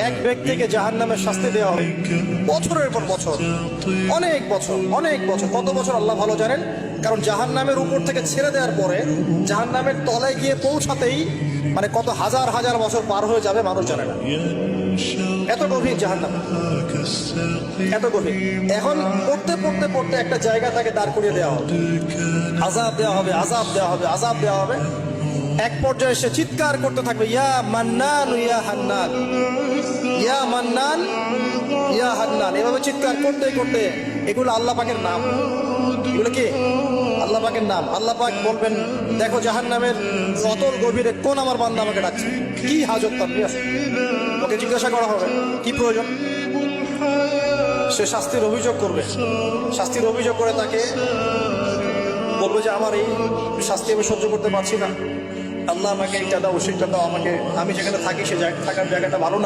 এক ব্যক্তিকে জাহান্নামের শাস্তি দেওয়া হবে বছরের পর বছর, অনেক বছর অনেক বছর। কত বছর আল্লাহ ভালো জানেন, কারণ জাহান্নামের উপর থেকে ছেড়ে দেওয়ার পরে জাহান্নামের তলায় গিয়ে পৌঁছাতেই মানে কত হাজার হাজার বছর পার হয়ে যাবে মানুষ জানে না। এত গভীর জাহান্নাম, এত গভীর। এখন পড়তে পড়তে পড়তে একটা জায়গা তাকে দাঁড় করিয়ে দেওয়া হবে, আযাব দেওয়া হবে, আযাব দেওয়া হবে, আযাব দেওয়া হবে। এক পর্যায়ে সে চিৎকার করতে থাকবে, ইয়া মান্নান ইয়া হান্নান, ইয়া মান্নান ইয়া হান্নান। এভাবে চিৎকার করতে করতে, এগুলো আল্লাহ পাকের নাম। এগুলো কি আল্লাহ পাকের নাম। আল্লাহ পাক বলবেন, দেখো জাহান্নামের অতল গভীরে কোন আমার বান্দা আমাকে ডাকছে, কি হাজত তার আছে। ওকে জিজ্ঞাসা করা হবে কি প্রয়োজন, সে শাস্তির অভিযোগ করবে। শাস্তির অভিযোগ করে তাকে বলবে যে আমার এই শাস্তি আমি সহ্য করতে পারছি না, আল্লাহ আমাকে এইটা দাও, সেটা দাও আমাকে, আমি যেখানে থাকি সে থাকার জায়গাটা ভালো না।